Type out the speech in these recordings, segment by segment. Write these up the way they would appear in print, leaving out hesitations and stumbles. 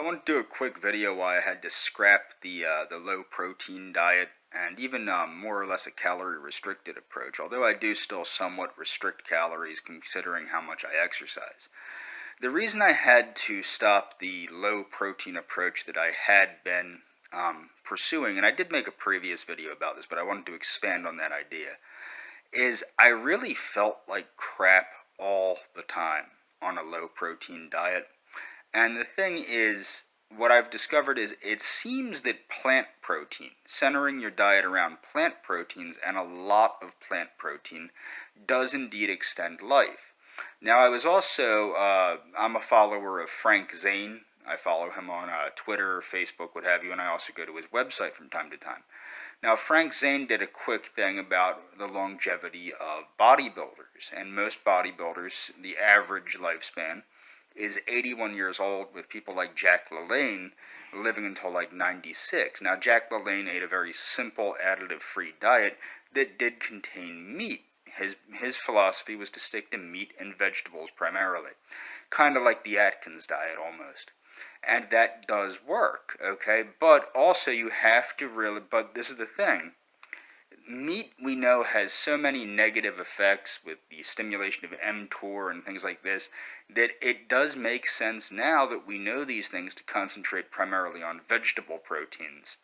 want to do a quick video why I had to scrap the low protein diet and even more or less a calorie restricted approach, although I do still somewhat restrict calories considering how much I exercise. The reason I had to stop the low protein approach that I had been pursuing, and I did make a previous video about this, but I wanted to expand on that idea, is I really felt like crap all the time on a low protein diet. And the thing is, what I've discovered is it seems that plant protein, centering your diet around plant proteins and a lot of plant protein, does indeed extend life. Now, I was also, I'm a follower of Frank Zane. I follow him on Twitter, Facebook, what have you, and I also go to his website from time to time. Now, Frank Zane did a quick thing about the longevity of bodybuilders, and most bodybuilders, the average lifespan is 81 years old, with people like Jack LaLanne living until like 96. Now, Jack LaLanne ate a very simple additive-free diet that did contain meat. His philosophy was to stick to meat and vegetables primarily, kind of like the Atkins diet almost. And that does work, okay? But also you have to really, but this is the thing, meat, we know, has so many negative effects with the stimulation of mTOR and things like this, that it does make sense now that we know these things to concentrate primarily on vegetable proteins.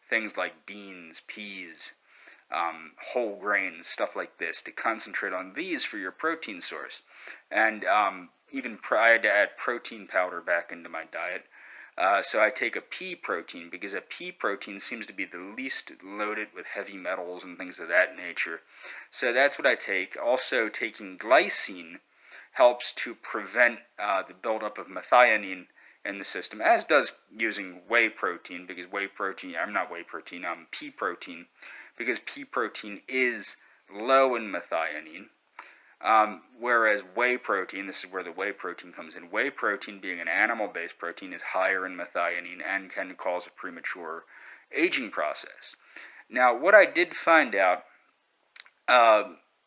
Things like beans, peas, whole grains, stuff like this, to concentrate on these for your protein source. And even I had to add protein powder back into my diet. So I take a pea protein because a pea protein seems to be the least loaded with heavy metals and things of that nature. So that's what I take. Also, taking glycine helps to prevent the buildup of methionine in the system, as does using whey protein, because pea protein, because pea protein is low in methionine. Whereas whey protein, this is where the whey protein comes in, whey protein, being an animal-based protein, is higher in methionine and can cause a premature aging process. Now, what I did find out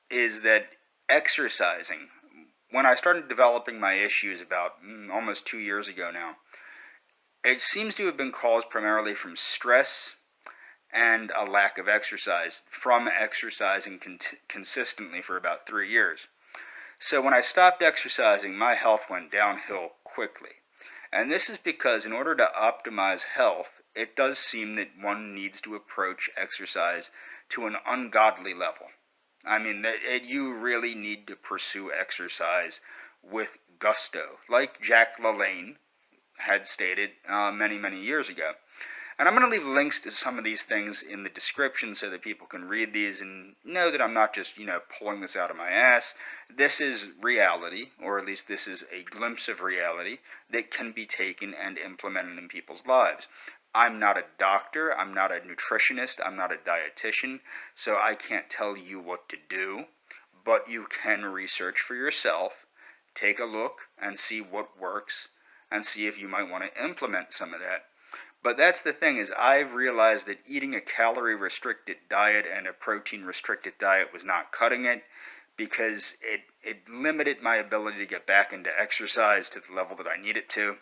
is that exercising, when I started developing my issues about almost 2 years ago now, it seems to have been caused primarily from stress and a lack of exercise, from exercising consistently for about 3 years. So when I stopped exercising, my health went downhill quickly. And this is because in order to optimize health, it does seem that one needs to approach exercise to an ungodly level. I mean, you really need to pursue exercise with gusto, like Jack LaLanne had stated many, many years ago. And I'm going to leave links to some of these things in the description so that people can read these and know that I'm not just, pulling this out of my ass. This is reality, or at least this is a glimpse of reality that can be taken and implemented in people's lives. I'm not a doctor, I'm not a nutritionist, I'm not a dietitian, so I can't tell you what to do, but you can research for yourself, take a look and see what works, and see if you might want to implement some of that. But that's the thing, is I've realized that eating a calorie-restricted diet and a protein-restricted diet was not cutting it, because it limited my ability to get back into exercise to the level that I needed to.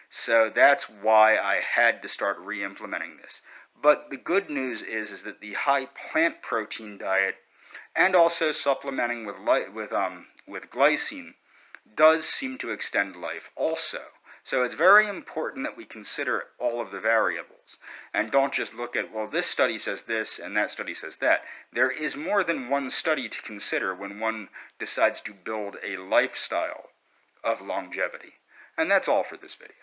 So that's why I had to start re-implementing this. But the good news is that the high plant protein diet, and also supplementing with glycine, does seem to extend life also. So it's very important that we consider all of the variables and don't just look at, well, this study says this and that study says that. There is more than one study to consider when one decides to build a lifestyle of longevity. And that's all for this video.